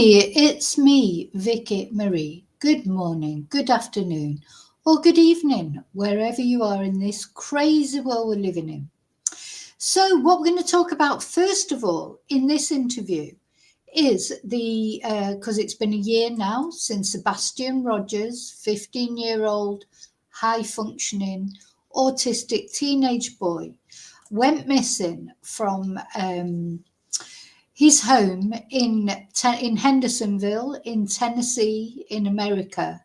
It's me, Vicky Marie. Good morning, good afternoon, or good evening, wherever you are in this crazy world we're living in. So, what we're going to talk about first of all in this interview is because it's been a year now since Sebastian Rogers, 15-year-old, high functioning, autistic teenage boy, went missing from his home in Hendersonville in Tennessee in America.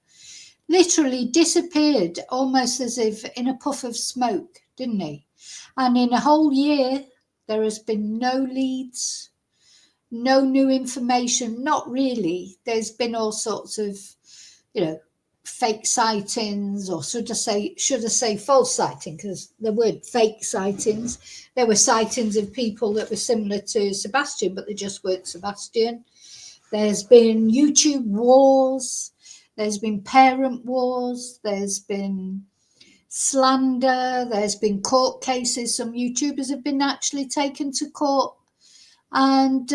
Literally disappeared almost as if in a puff of smoke, didn't he? And in a whole year, there has been no leads, no new information, not really. There's been all sorts of, fake sightings, or should I say false sightings, because there weren't fake sightings. There were sightings of people that were similar to Sebastian, but they just weren't Sebastian. There's been YouTube wars, there's been parent wars, there's been slander, there's been court cases. Some YouTubers have been actually taken to court and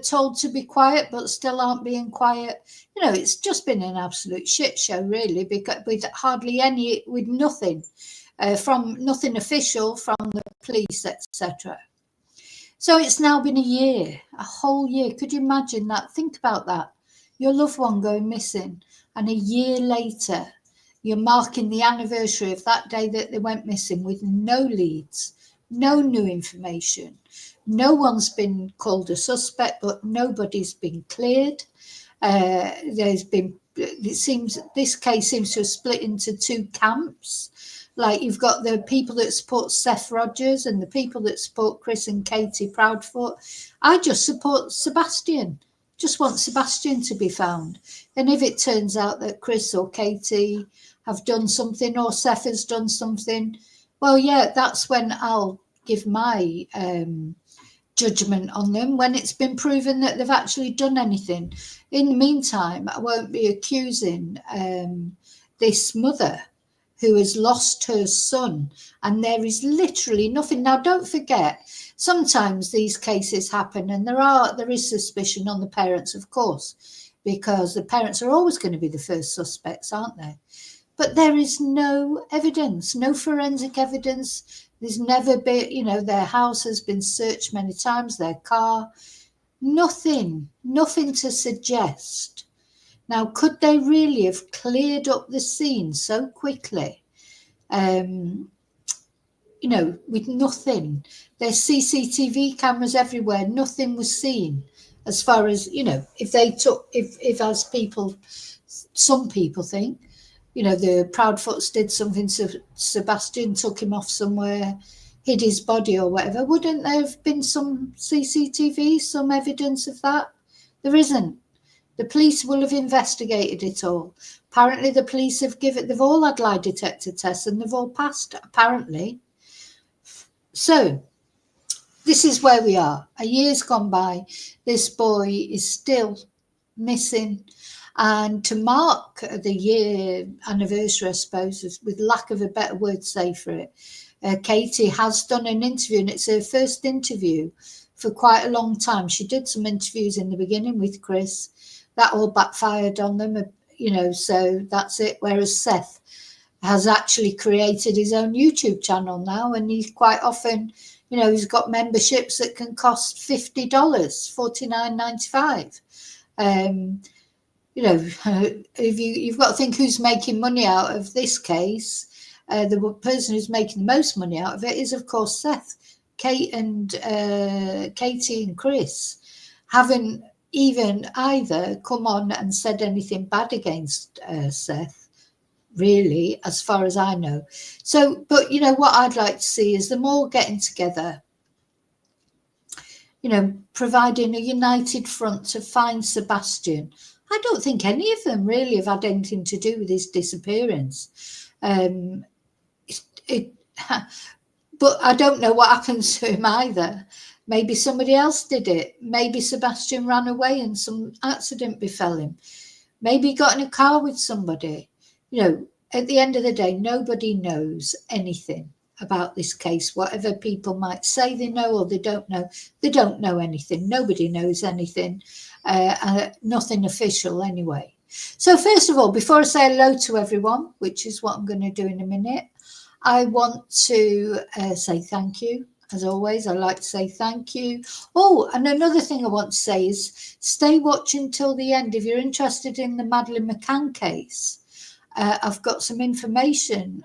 told to be quiet, but still aren't being quiet. It's just been an absolute shit show, really, because with nothing official from the police, etc. So it's now been a whole year. Could you imagine that? Think about that. Your loved one going missing, and a year later, you're marking the anniversary of that day that they went missing with no leads, no new information. No one's been called a suspect, but nobody's been cleared. This case seems to have split into two camps. Like, you've got the people that support Seth Rogers and the people that support Chris and Katie Proudfoot. I just support Sebastian. Just want Sebastian to be found. And if it turns out that Chris or Katie have done something, or Seth has done something, well, yeah, that's when I'll give my judgment on them, when it's been proven that they've actually done anything. In the meantime, I won't be accusing this mother who has lost her son, and there is literally nothing. Now, don't forget, sometimes these cases happen, and there is suspicion on the parents, of course, because the parents are always going to be the first suspects, aren't they? But there is no evidence, no forensic evidence. There's never been, their house has been searched many times, their car, nothing to suggest. Now, could they really have cleared up the scene so quickly, with nothing? There's CCTV cameras everywhere, nothing was seen. As far as, if as some people think, the Proudfoots did something to Sebastian, took him off somewhere, hid his body or whatever. Wouldn't there have been some CCTV, some evidence of that? There isn't. The police will have investigated it all. Apparently the police they've all had lie detector tests and they've all passed, apparently. So this is where we are. A year's gone by. This boy is still missing. And to mark the year anniversary, I suppose, with lack of a better word to say for it, Katie has done an interview, and it's her first interview for quite a long time. She did some interviews in the beginning with Chris. That all backfired on them, so that's it. Whereas Seth has actually created his own YouTube channel now, and he's quite often, he's got memberships that can cost $50, $49.95. If you've got to think who's making money out of this case. The person who's making the most money out of it is, of course, Seth. Katie and Chris haven't even either come on and said anything bad against Seth, really, as far as I know. So, but what I'd like to see is them all getting together, providing a united front to find Sebastian. I don't think any of them really have had anything to do with his disappearance. But I don't know what happens to him either. Maybe somebody else did it. Maybe Sebastian ran away and some accident befell him. Maybe he got in a car with somebody. At the end of the day, nobody knows anything. about this case. Whatever people might say they know or they don't know anything. Nobody knows anything, nothing official anyway. So first of all, before I say hello to everyone, which is what I'm going to do in a minute, I want to say thank you. As always, I like to say thank you. Oh, and another thing I want to say is stay watching till the end. If you're interested in the Madeleine McCann case, I've got some information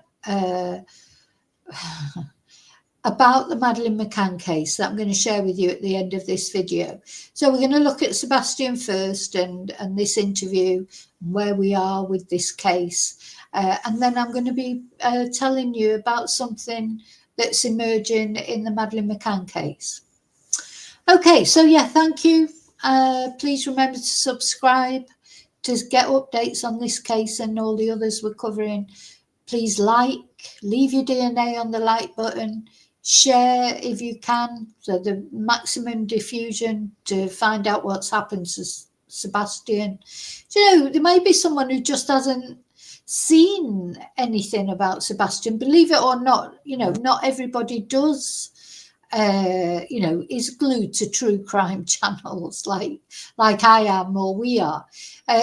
about the Madeleine McCann case that I'm going to share with you at the end of this video. So we're going to look at Sebastian first and this interview, where we are with this case. And then I'm going to be telling you about something that's emerging in the Madeleine McCann case. Okay, so yeah, thank you. Please remember to subscribe to get updates on this case and all the others we're covering. Please leave your DNA on the like button, share if you can, so the maximum diffusion to find out what's happened to Sebastian. You know, there may be someone who just hasn't seen anything about Sebastian. Believe it or not, you know, not everybody does. You know, is glued to true crime channels like I am or we are.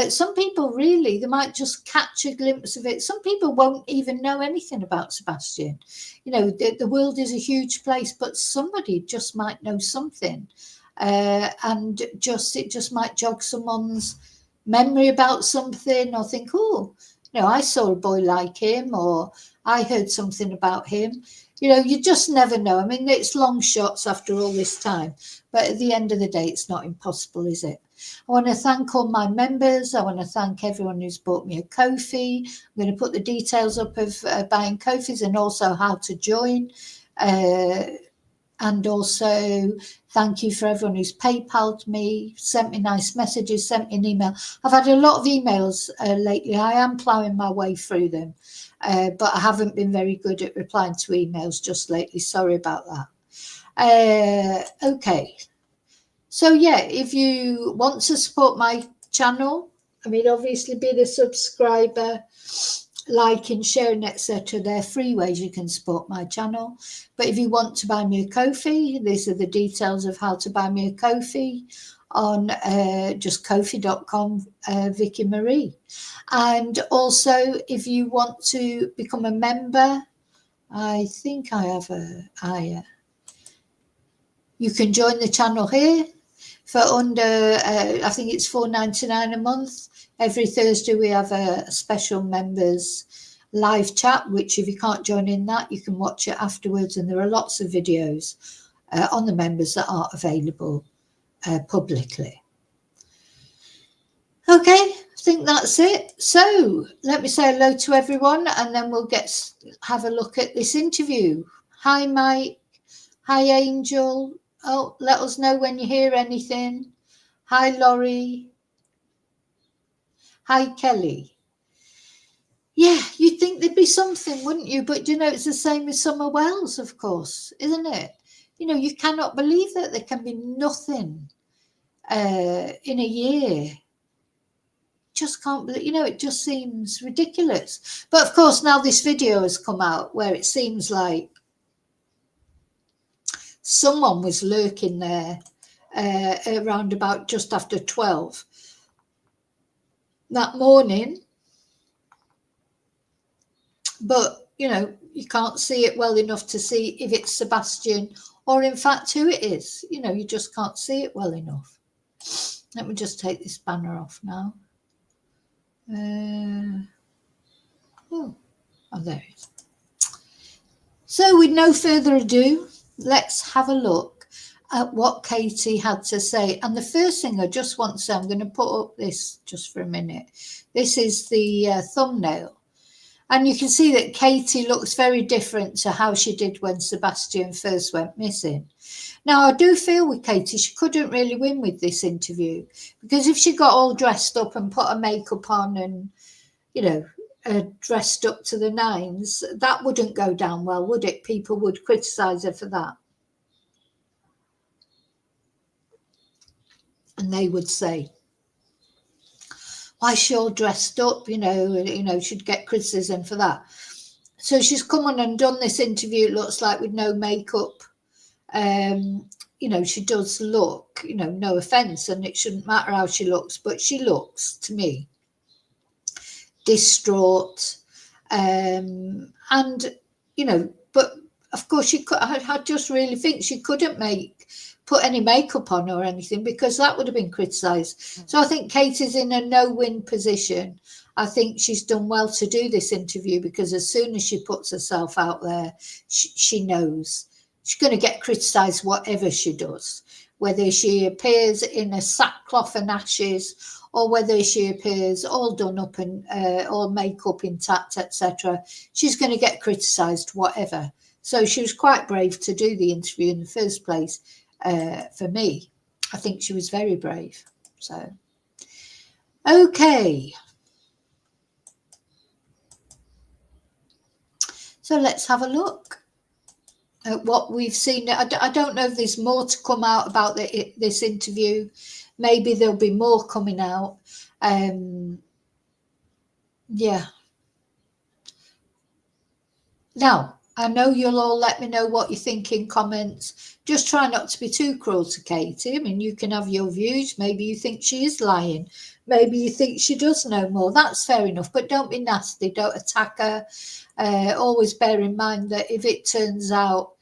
Some people really, they might just catch a glimpse of it. Some people won't even know anything about Sebastian. You know, the world is a huge place, but somebody just might know something, and it just might jog someone's memory about something, or think, oh, you know, I saw a boy like him, or I heard something about him. You know, you just never know. I mean, it's long shots after all this time, but at the end of the day, it's not impossible, is it? I want to thank all my members. I want to thank everyone who's bought me a Ko-fi. I'm going to put the details up of buying Ko-fis and also how to join. And also thank you for everyone who's PayPal'd me, sent me nice messages, sent me an email. I've had a lot of emails lately. I am ploughing my way through them. But I haven't been very good at replying to emails just lately. Sorry about that. Okay. So, yeah, if you want to support my channel, I mean, obviously be the subscriber, liking, sharing, etc. They're free ways you can support my channel. But if you want to buy me a Ko-fi, these are the details of how to buy me a Ko-fi on just ko-fi.com, Vicky Marie. And also, if you want to become a member, I think I have you can join the channel here for under, I think it's $4.99 a month. Every Thursday we have a special members live chat, which if you can't join in that, you can watch it afterwards. And there are lots of videos on the members that aren't available publicly. Okay, I think that's it. So let me say hello to everyone and then we'll have a look at this interview. Hi, Mike. Hi, Angel. Oh, let us know when you hear anything. Hi, Laurie. Hi, Kelly. Yeah, you'd think there'd be something, wouldn't you? But, you know, it's the same with Summer Wells, of course, isn't it? You know, you cannot believe that there can be nothing in a year. Just can't believe, you know, it just seems ridiculous. But, of course, now this video has come out where it seems like someone was lurking there around about just after 12 that morning. But, you know, you can't see it well enough to see if it's Sebastian or, in fact, who it is. You know, you just can't see it well enough. Let me just take this banner off now. Oh, there it is. So, with no further ado, let's have a look at what Katie had to say. And the first thing I just want to say, I'm going to put up this just for a minute. This is the thumbnail. And you can see that Katie looks very different to how she did when Sebastian first went missing. Now, I do feel with Katie, she couldn't really win with this interview, because if she got all dressed up and put her makeup on and, you know, dressed up to the nines, that wouldn't go down well, would it? People would criticise her for that. And they would say, why is she all dressed up? You know, she'd get criticism for that. So she's come on and done this interview, it looks like, with no makeup. You know, she does look, you know, no offence, and it shouldn't matter how she looks, but she looks, to me, distraught. And, you know, but of course, I just really think she couldn't put any makeup on or anything, because that would have been criticised. So I think Katie's in a no-win position. I think she's done well to do this interview, because as soon as she puts herself out there, she knows she's going to get criticised whatever she does, whether she appears in a sackcloth and ashes, or whether she appears all done up and all makeup intact, etc. She's going to get criticised whatever. So she was quite brave to do the interview in the first place. For me, I think she was very brave. So, okay. So let's have a look at what we've seen. I don't know if there's more to come out about this interview. Maybe there'll be more coming out. Yeah. Now, I know you'll all let me know what you think in comments. Just try not to be too cruel to Katie. I mean, you can have your views. Maybe you think she is lying. Maybe you think she does know more. That's fair enough. But don't be nasty. Don't attack her. Always bear in mind that if it turns out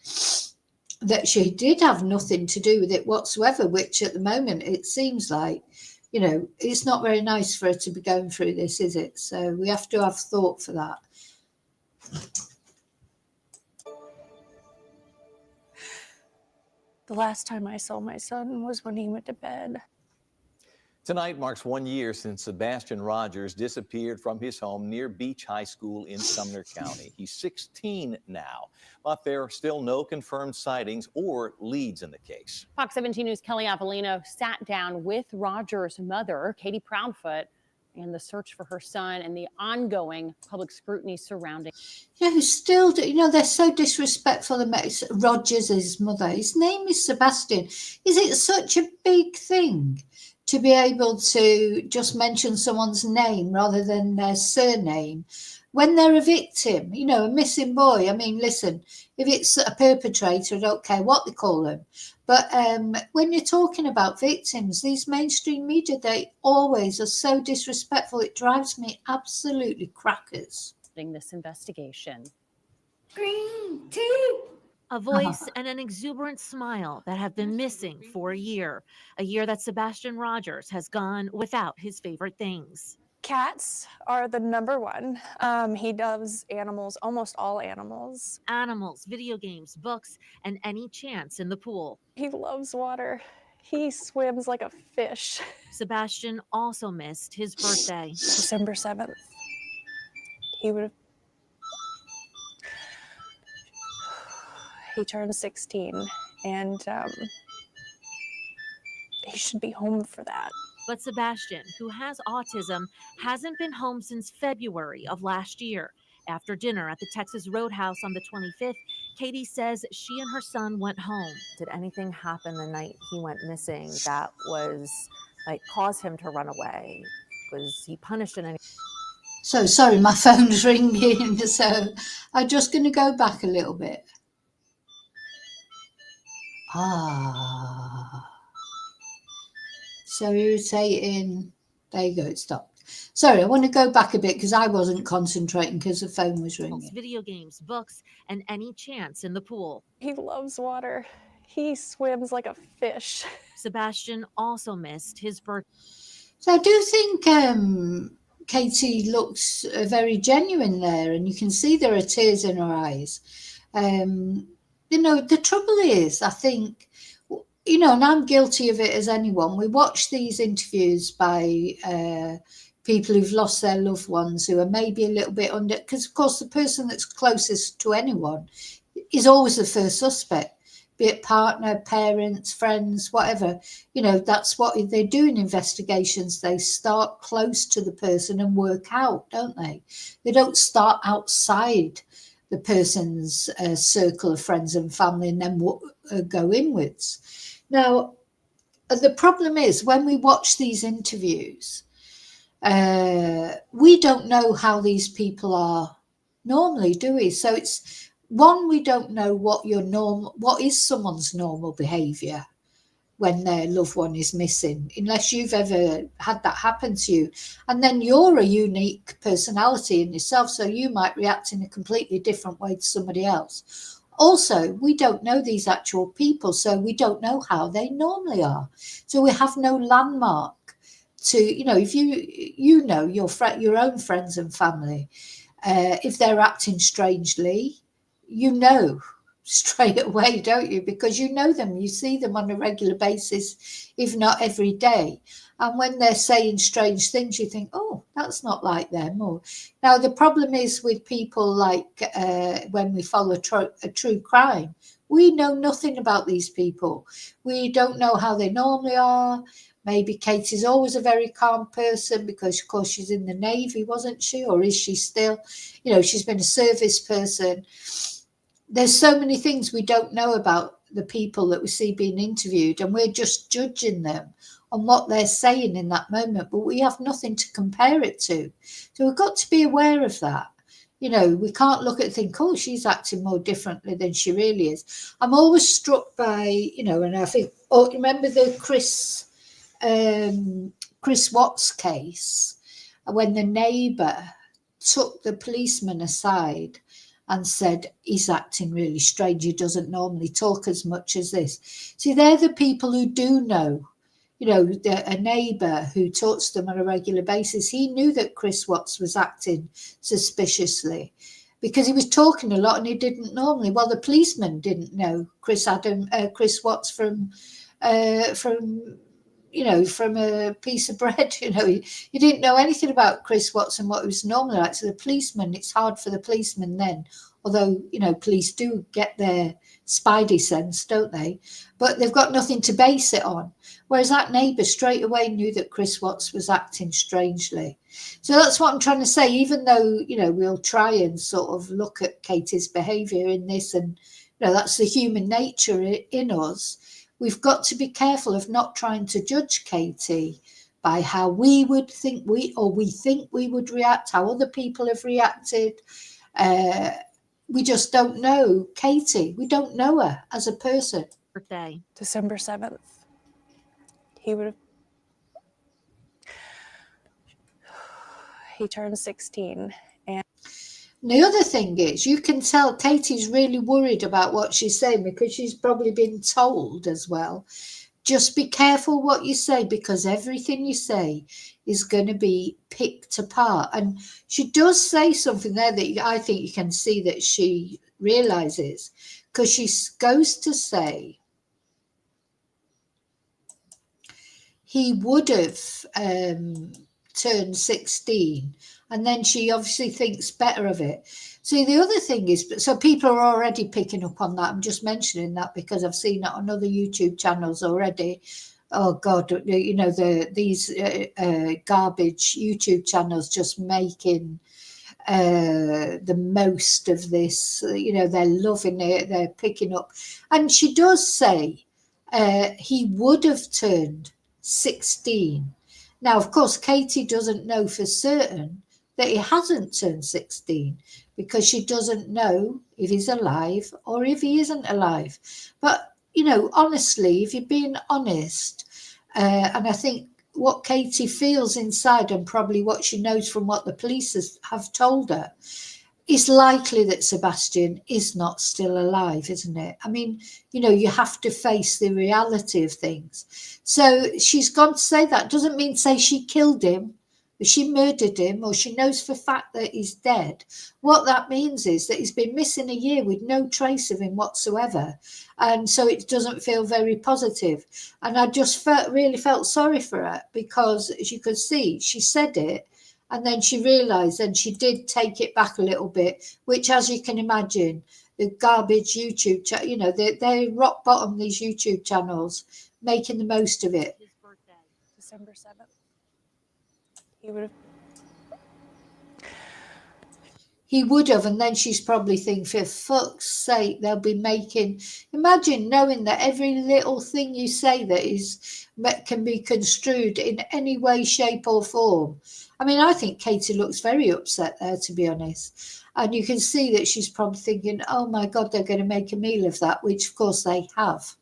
that she did have nothing to do with it whatsoever, which at the moment it seems like, you know, it's not very nice for her to be going through this, is it? So we have to have thought for that. The last time I saw my son was when he went to bed. Tonight marks 1 year since Sebastian Rogers disappeared from his home near Beach High School in Sumner County. He's 16 now, but there are still no confirmed sightings or leads in the case. Fox 17 News' Kelly Avellino sat down with Rogers' mother, Katie Proudfoot, and the search for her son and the ongoing public scrutiny surrounding. Yeah, who still do, you know, they're so disrespectful. Rogers, his mother, his name is Sebastian. Is it such a big thing to be able to just mention someone's name rather than their surname when they're a victim, you know, a missing boy? I mean, listen, if it's a perpetrator, I don't care what they call them. But when you're talking about victims, these mainstream media, they always are so disrespectful. It drives me absolutely crackers. This investigation. Green tea. A voice and an exuberant smile that have been missing for a year that Sebastian Rogers has gone without his favorite things. Cats are the number one. He loves animals, almost all animals. Animals, video games, books, and any chance in the pool. He loves water. He swims like a fish. Sebastian also missed his birthday. December 7th. He turned 16, and he should be home for that. But Sebastian, who has autism, hasn't been home since February of last year. After dinner at the Texas Roadhouse on the 25th, Katie says she and her son went home. Did anything happen the night he went missing that was like caused him to run away? Was he punished in any? So sorry, my phone's ringing. So I'm just going to go back a little bit. So irritating. There you go, it stopped. Sorry, I want to go back a bit because I wasn't concentrating because the phone was ringing. Video games, books, and any chance in the pool. He loves water. He swims like a fish. Sebastian also missed his birthday. So I do think Katie looks very genuine there, and you can see there are tears in her eyes. You know, the trouble is, I think, you know, and I'm guilty of it as anyone, we watch these interviews by people who've lost their loved ones who are maybe a little bit under, because of course the person that's closest to anyone is always the first suspect, be it partner, parents, friends, whatever. You know, that's what they do in investigations. They start close to the person and work out, don't they? They don't start outside the person's circle of friends and family and then go inwards. Now, the problem is when we watch these interviews, we don't know how these people are normally, do we? So it's one, we don't know what is someone's normal behaviour when their loved one is missing, unless you've ever had that happen to you. And then you're a unique personality in yourself, so you might react in a completely different way to somebody else. Also, we don't know these actual people, so we don't know how they normally are. So we have no landmark to, if you know your own friends and family, if they're acting strangely, you know straight away, don't you? Because you know them, you see them on a regular basis, if not every day. And when they're saying strange things, you think, oh, that's not like them. Or now the problem is with people like when we follow a true crime, we know nothing about these people. We don't know how they normally are. Maybe Katie's always a very calm person because, of course, she's in the Navy, wasn't she? Or is she still? She's been a service person. There's so many things we don't know about the people that we see being interviewed, and we're just judging them on what they're saying in that moment, but we have nothing to compare it to. So we've got to be aware of that. We can't look at it and think, oh, she's acting more differently than she really is. I'm always struck by, and I think, remember the Chris Watts case, when the neighbour took the policeman aside and said, he's acting really strange, he doesn't normally talk as much as this. See, they're the people who do know. A neighbour who talks to them on a regular basis, he knew that Chris Watts was acting suspiciously because he was talking a lot and he didn't normally. Well, the policeman didn't know Chris Watts from a piece of bread. He didn't know anything about Chris Watts and what he was normally like. So the policeman, it's hard for the policeman then, although, police do get their spidey sense, don't they? But they've got nothing to base it on. Whereas that neighbour straight away knew that Chris Watts was acting strangely. So that's what I'm trying to say, even though, we'll try and sort of look at Katie's behaviour in this, and, that's the human nature in us. We've got to be careful of not trying to judge Katie by how we would think we think we would react, how other people have reacted. We just don't know Katie. We don't know her as a person. Birthday. December 7th. He turned 16. And the other thing is, you can tell Katie's really worried about what she's saying because she's probably been told as well, just be careful what you say because everything you say is going to be picked apart. And she does say something there that I think you can see that she realizes, because she goes to say he would have turned 16, and then she obviously thinks better of it. See, the other thing is, so people are already picking up on that. I'm just mentioning that because I've seen it on other YouTube channels already. Oh God, these garbage YouTube channels just making the most of this. They're loving it, they're picking up. And she does say he would have turned 16. Now, of course, Katie doesn't know for certain that he hasn't turned 16 because she doesn't know if he's alive or if he isn't alive. But, honestly, if you're being honest, and I think what Katie feels inside and probably what she knows from what the police have told her, it's likely that Sebastian is not still alive, isn't it? I mean, you have to face the reality of things. So she's gone to say that. Doesn't mean say she killed him, or she murdered him, or she knows for a fact that he's dead. What that means is that he's been missing a year with no trace of him whatsoever. And so it doesn't feel very positive. And I just really felt sorry for her because, as you could see, she said it, and then she realised, and she did take it back a little bit, which, as you can imagine, the garbage YouTube, they're rock bottom, these YouTube channels, making the most of it. His birthday. December 7th. he would have. And then she's probably thinking, for fuck's sake, they'll be making, imagine knowing that every little thing you say that can be construed in any way, shape or form. I mean, I think Katie looks very upset there, to be honest. And you can see that she's probably thinking, oh my God, they're going to make a meal of that, which of course they have.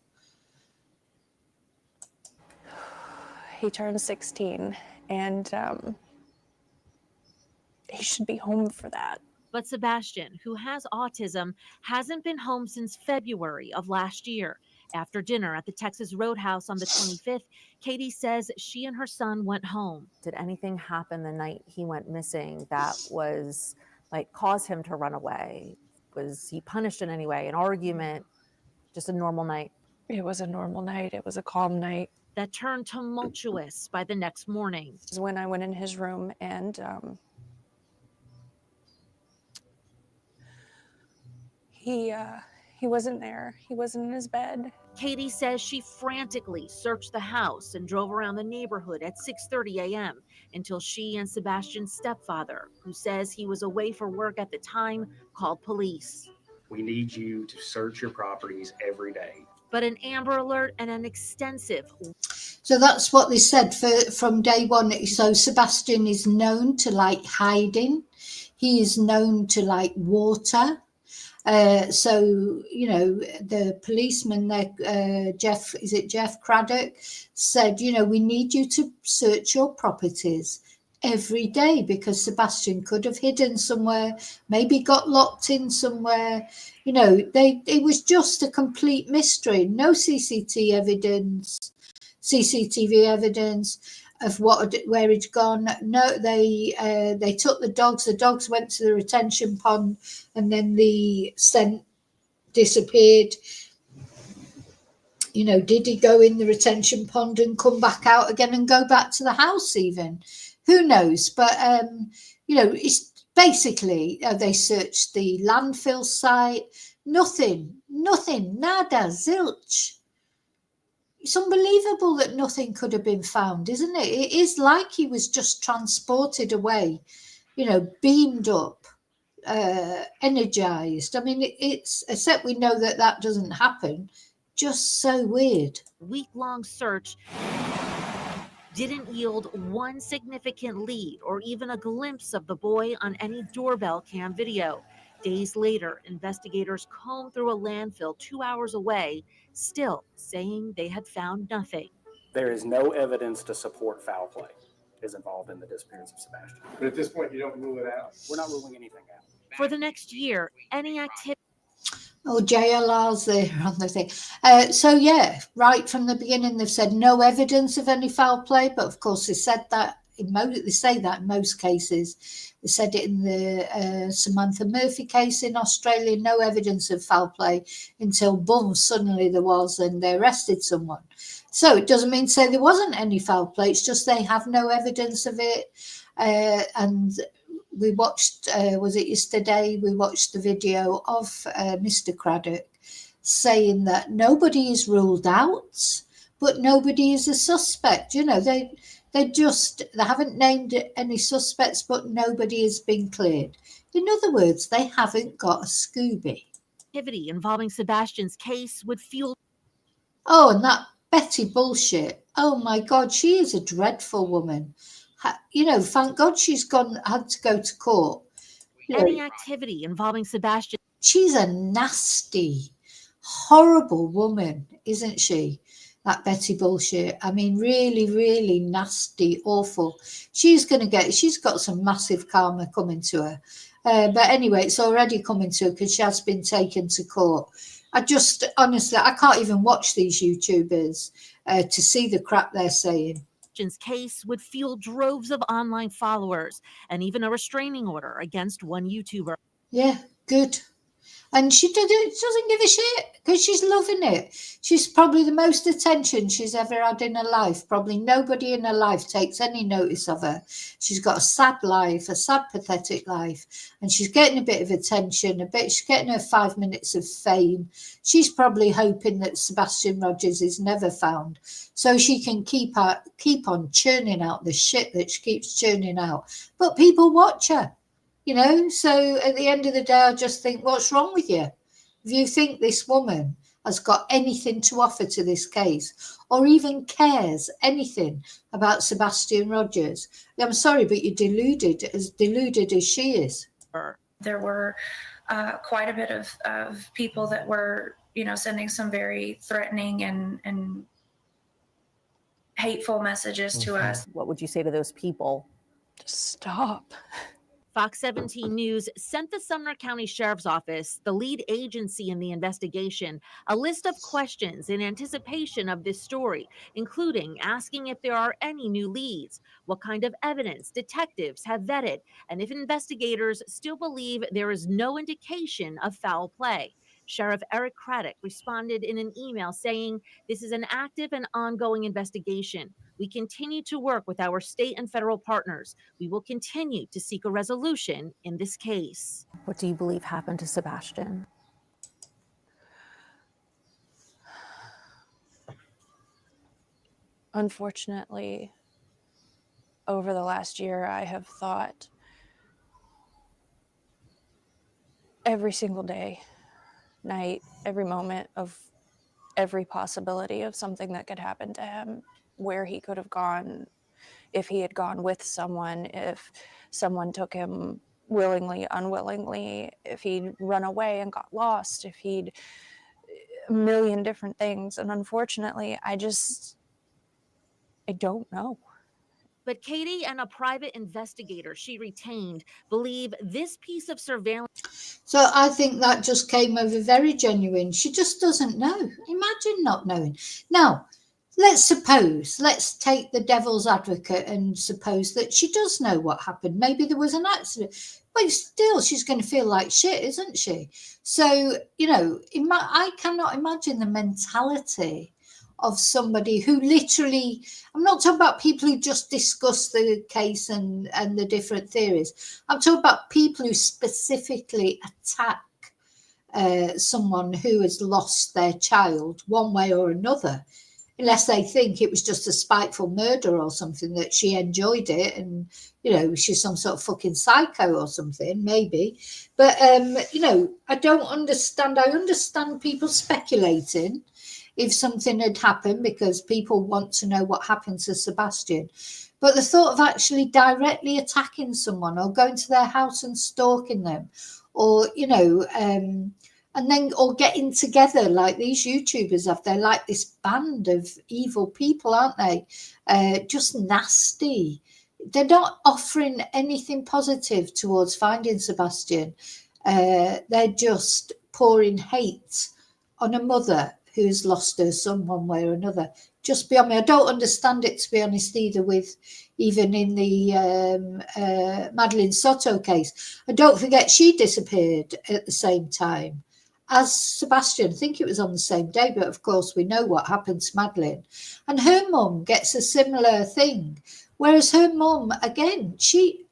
He turned 16 and he should be home for that. But Sebastian, who has autism, hasn't been home since February of last year. After dinner at the Texas Roadhouse on the 25th, Katie says she and her son went home. Did anything happen the night he went missing that was like caused him to run away? Was he punished in any way? An argument? Just a normal night? It was a normal night. It was a calm night. That turned tumultuous by the next morning. This is when I went in his room and he wasn't there. He wasn't in his bed. Katie says she frantically searched the house and drove around the neighborhood at 6:30 a.m. until she and Sebastian's stepfather, who says he was away for work at the time, called police. We need you to search your properties every day. But an Amber Alert and an extensive... So that's what they said from day one. So Sebastian is known to like hiding. He is known to like water. So, you know, the policeman there, Jeff Craddock, said, you know, we need you to search your properties every day because Sebastian could have hidden somewhere, maybe got locked in somewhere. You know, it was just a complete mystery. No CCTV evidence of where he'd gone. No, they took the dogs. The dogs went to the retention pond, and then the scent disappeared. You know, did he go in the retention pond and come back out again and go back to the house even? Who knows? But, you know, it's basically they searched the landfill site. Nothing, nada, zilch. It's unbelievable that nothing could have been found, isn't it? It is like he was just transported away, you know, beamed up, energized. I mean, it's, except we know that doesn't happen, just so weird. Week-long search didn't yield one significant lead or even a glimpse of the boy on any doorbell cam video. Days later, investigators combed through a landfill 2 hours away, still saying they had found nothing. There is no evidence to support foul play is involved in the disappearance of Sebastian. But at this point, you don't rule it out? We're not ruling anything out. For the next year, any activity... Oh, JLR's there on the thing. So, yeah, right from the beginning, they've said no evidence of any foul play. But, of course, they said that they say that in most cases. They said it in the Samantha Murphy case in Australia, no evidence of foul play until, boom, suddenly there was, and they arrested someone. So it doesn't mean to say there wasn't any foul play. It's just they have no evidence of it. And we watched, was it yesterday, we watched the video of Mr. Craddock saying that nobody is ruled out, but nobody is a suspect. You know, they haven't named any suspects, but nobody has been cleared. In other words, they haven't got a Scooby. Activity involving Sebastian's case would fuel... Oh, and that Betty bullshit. Oh my God, she is a dreadful woman. You know, thank God she's had to go to court. Any activity involving Sebastian... She's a nasty, horrible woman, isn't she? That Betty bullshit. I mean, really, really nasty, awful. She's got some massive karma coming to her. But anyway, it's already coming to her because she has been taken to court. Honestly, I can't even watch these YouTubers to see the crap they're saying. Case would fuel droves of online followers and even a restraining order against one YouTuber. Yeah, good. And she doesn't give a shit because she's loving it. She's probably the most attention she's ever had in her life. Probably nobody in her life takes any notice of her. She's got a sad life, a sad, pathetic life. And she's getting a bit of attention, she's getting her 5 minutes of fame. She's probably hoping that Sebastian Rogers is never found so she can keep on churning out the shit that she keeps churning out. But people watch her. You know, so at the end of the day, I just think, what's wrong with you? If you think this woman has got anything to offer to this case, or even cares anything about Sebastian Rogers, I'm sorry, but you're deluded as she is. There were quite a bit of people that were, you know, sending some very threatening and hateful messages to us. What would you say to those people? Just stop. Fox 17 News sent the Sumner County Sheriff's Office, the lead agency in the investigation, a list of questions in anticipation of this story, including asking if there are any new leads, what kind of evidence detectives have vetted, and if investigators still believe there is no indication of foul play. Sheriff Eric Craddock responded in an email saying, "This is an active and ongoing investigation. We continue to work with our state and federal partners. We will continue to seek a resolution in this case." What do you believe happened to Sebastian? Unfortunately, over the last year, I have thought every single day, night, every moment of every possibility of something that could happen to him, where he could have gone, if he had gone with someone, if someone took him willingly, unwillingly, if he'd run away and got lost, if he'd a million different things. And unfortunately, I don't know. But Katie and a private investigator she retained believe this piece of surveillance. So I think that just came over very genuine. She just doesn't know. Imagine not knowing. Now, let's take the devil's advocate and suppose that she does know what happened. Maybe there was an accident, but still she's going to feel like shit, isn't she? So, you know, I cannot imagine the mentality of somebody who literally, I'm not talking about people who just discuss the case and the different theories. I'm talking about people who specifically attack someone who has lost their child one way or another, unless they think it was just a spiteful murder or something, that she enjoyed it and, you know, she's some sort of fucking psycho or something, maybe. But, you know, I don't understand. I understand people speculating if something had happened because people want to know what happened to Sebastian. But the thought of actually directly attacking someone or going to their house and stalking them, or, you know, and then, or getting together like these YouTubers have, they're like this band of evil people, aren't they? Just nasty. They're not offering anything positive towards finding Sebastian. They're just pouring hate on a mother who's lost her son one way or another. Just beyond me. I don't understand it, to be honest, either, even in the Madeleine Soto case. And don't forget, she disappeared at the same time as Sebastian. I think it was on the same day, but of course we know what happened to Madeleine. And her mum gets a similar thing. Whereas her mum, again,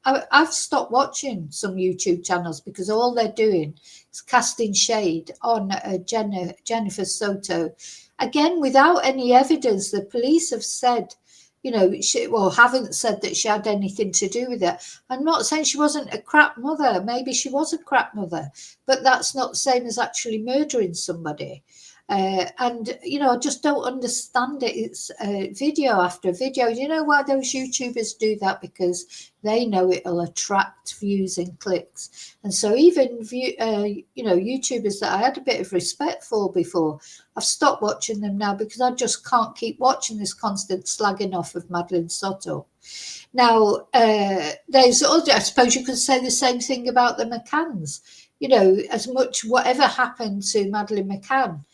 I've stopped watching some YouTube channels because all they're doing is casting shade on Jennifer Soto. Again, without any evidence. The police have said, you know, haven't said that she had anything to do with it. I'm not saying she wasn't a crap mother. Maybe she was a crap mother, but that's not the same as actually murdering somebody. And, you know, I just don't understand it. It's video after video. You know why those YouTubers do that? Because they know it'll attract views and clicks. And so even, you know, YouTubers that I had a bit of respect for before, I've stopped watching them now because I just can't keep watching this constant slagging off of Madeleine Soto. Now, there's other, I suppose you could say the same thing about the McCanns. You know, as much whatever happened to Madeleine McCann,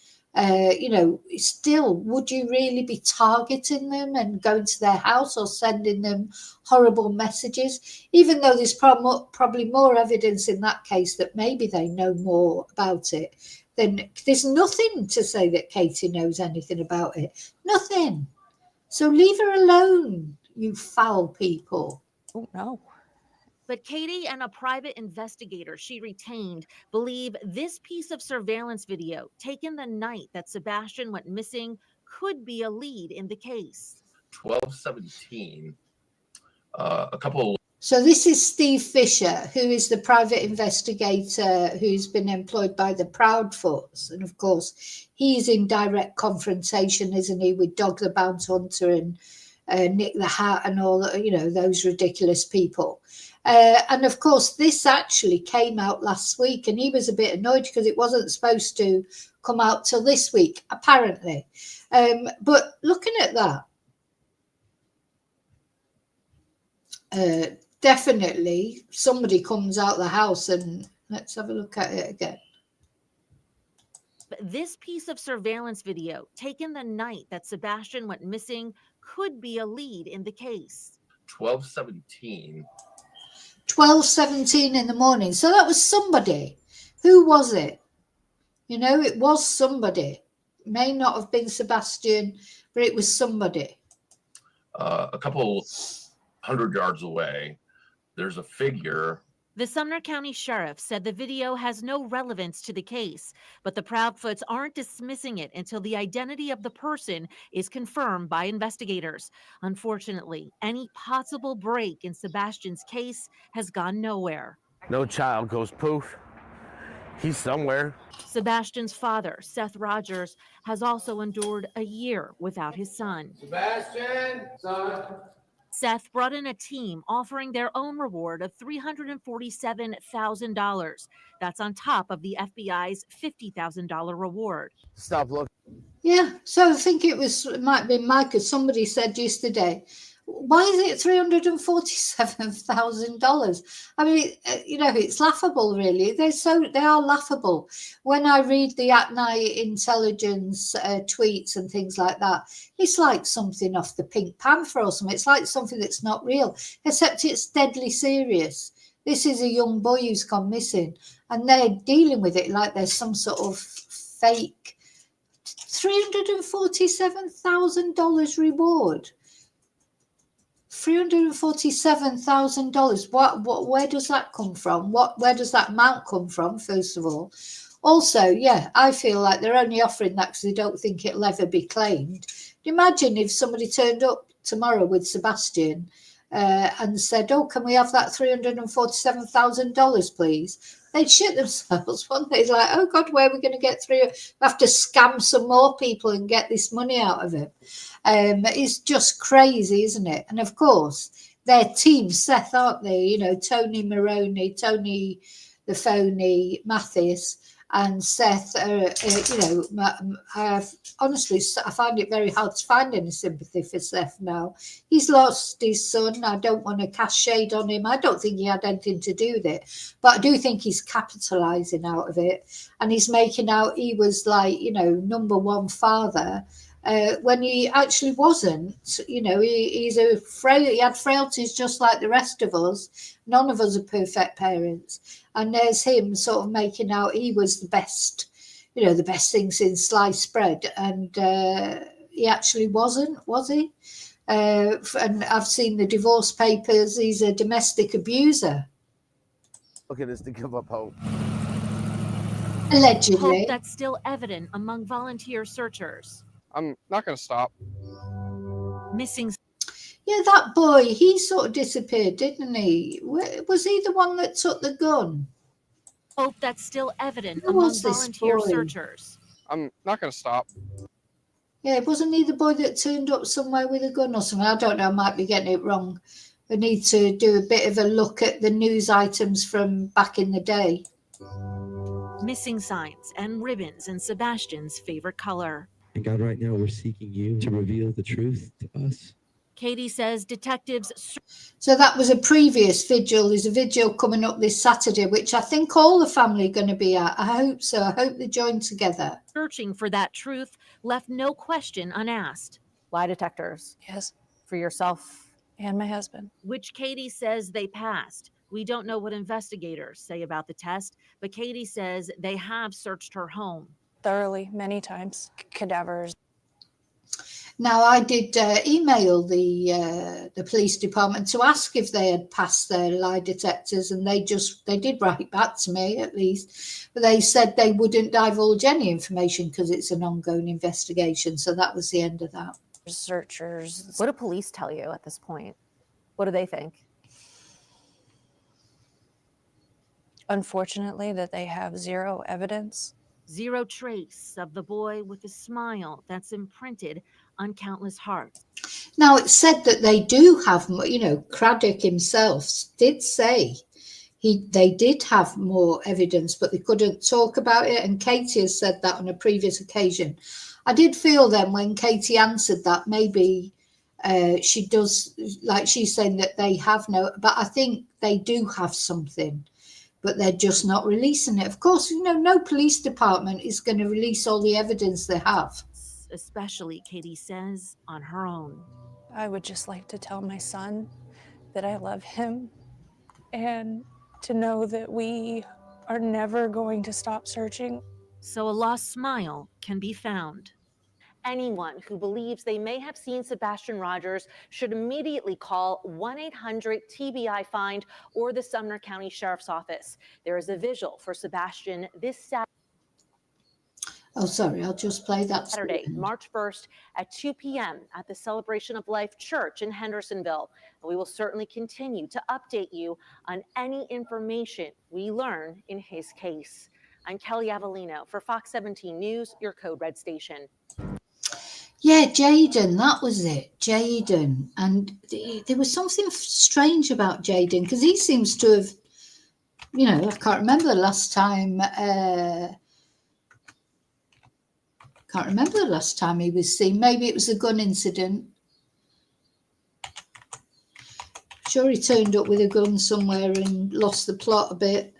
you know, still, would you really be targeting them and going to their house or sending them horrible messages? Even though there's probably more evidence in that case that maybe they know more about it, then there's nothing to say that Katie knows anything about it. Nothing. So leave her alone, you foul people. Oh, no. But Katie and a private investigator she retained believe this piece of surveillance video taken the night that Sebastian went missing could be a lead in the case. 12/17, a couple So this is Steve Fisher, who is the private investigator who's been employed by the Proudfoots. And of course, he's in direct confrontation, isn't he, with Dog the Bounty Hunter and Nick the Hat and all, those ridiculous people. And of course, this actually came out last week, and he was a bit annoyed because it wasn't supposed to come out till this week, apparently. But looking at that, definitely somebody comes out the house, and let's have a look at it again. This piece of surveillance video taken the night that Sebastian went missing could be a lead in the case. 12:17 in the morning. So that was somebody. Who was it? It was somebody. It may not have been Sebastian, but it was somebody. A couple 100 yards away, there's a figure. The Sumner County Sheriff said the video has no relevance to the case, but the Proudfoots aren't dismissing it until the identity of the person is confirmed by investigators. Unfortunately, any possible break in Sebastian's case has gone nowhere. No child goes poof. He's somewhere. Sebastian's father, Seth Rogers, has also endured a year without his son. Sebastian, son. Seth brought in a team offering their own reward of $347,000. That's on top of the FBI's $50,000 reward. Stop looking. Yeah, so I think it might have been Micah. Somebody said yesterday, why is it $347,000? I mean, it's laughable, really. They are laughable. When I read the at-night intelligence tweets and things like that, it's like something off the Pink Panther or something. It's like something that's not real, except it's deadly serious. This is a young boy who's gone missing, and they're dealing with it like there's some sort of fake $347,000 reward. $347,000. What? Where does that come from? Where does that amount come from? First of all, also, yeah, I feel like they're only offering that because they don't think it'll ever be claimed. Imagine if somebody turned up tomorrow with Sebastian and said, "Oh, can we have that $347,000, please?" They'd shit themselves, wouldn't they? It's like, oh God, where are we going to get through? We have to scam some more people and get this money out of it. It's just crazy, isn't it? And of course, their team, Seth, aren't they? Tony Maroney, Tony the Phony, Mathis, and Seth. Honestly, I find it very hard to find any sympathy for Seth now. He's lost his son. I don't want to cast shade on him. I don't think he had anything to do with it, but I do think he's capitalizing out of it, and he's making out he was like, number one father. When he actually wasn't. He had frailties just like the rest of us. None of us are perfect parents. And there's him sort of making out he was the best, the best thing since sliced bread. And he actually wasn't, was he? And I've seen the divorce papers. He's a domestic abuser. Look at this to give up hope. Allegedly. Hope that's still evident among volunteer searchers. I'm not going to stop. Missing. Yeah, that boy, he sort of disappeared, didn't he? Was he the one that took the gun? Hope that's still evident among volunteer searchers. I'm not going to stop. Yeah, wasn't he the boy that turned up somewhere with a gun or something? I don't know, I might be getting it wrong. I need to do a bit of a look at the news items from back in the day. Missing signs and ribbons in Sebastian's favorite color. And God, right now, we're seeking you to reveal the truth to us. Katie says detectives. So that was a previous vigil. There's a vigil coming up this Saturday, which I think all the family are going to be at. I hope so. I hope they join together. Searching for that truth left no question unasked. Lie detectors. Yes. For yourself and my husband. Which Katie says they passed. We don't know what investigators say about the test, but Katie says they have searched her home. Thoroughly, many times. Cadavers. Now, I did email the police department to ask if they had passed their lie detectors, and they did write back to me, at least. But they said they wouldn't divulge any information because it's an ongoing investigation. So that was the end of that. Searchers. What do police tell you at this point? What do they think? unfortunately, that they have zero evidence. Zero trace of the boy with a smile that's imprinted on countless hearts. Now, it's said that they do have, you know, Craddock himself did say they did have more evidence, but they couldn't talk about it. And Katie has said that on a previous occasion. I did feel then when Katie answered that, maybe she does, like she's saying that they have no, but I think they do have something, but they're just not releasing it. Of course, you know, no police department is going to release all the evidence they have. Especially, Katie says, on her own. I would just like to tell my son that I love him and to know that we are never going to stop searching. So a lost smile can be found. Anyone who believes they may have seen Sebastian Rogers should immediately call 1-800-TBI-FIND or the Sumner County Sheriff's Office. There is a vigil for Sebastian this Saturday. Oh, sorry, I'll just play that. Saturday, March 1st at 2 p.m. at the Celebration of Life Church in Hendersonville. We will certainly continue to update you on any information we learn in his case. I'm Kelly Avellino for Fox 17 News, your Code Red station. Yeah, Jaden, that was it, Jaden. And there was something strange about Jaden because he seems to have, you know, I can't remember the last time. Can't remember the last time he was seen. Maybe it was a gun incident. Sure, he turned up with a gun somewhere and lost the plot a bit.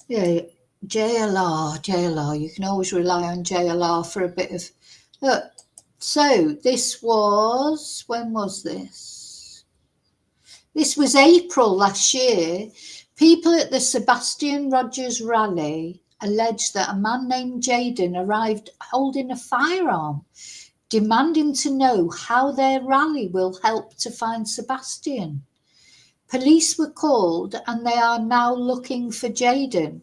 Yeah, JLR. You can always rely on JLR for a bit of. Look, so this was, when was this? This was April last year. People at the Sebastian Rogers rally alleged that a man named Jaden arrived holding a firearm, demanding to know how their rally will help to find Sebastian. Police were called and they are now looking for Jaden.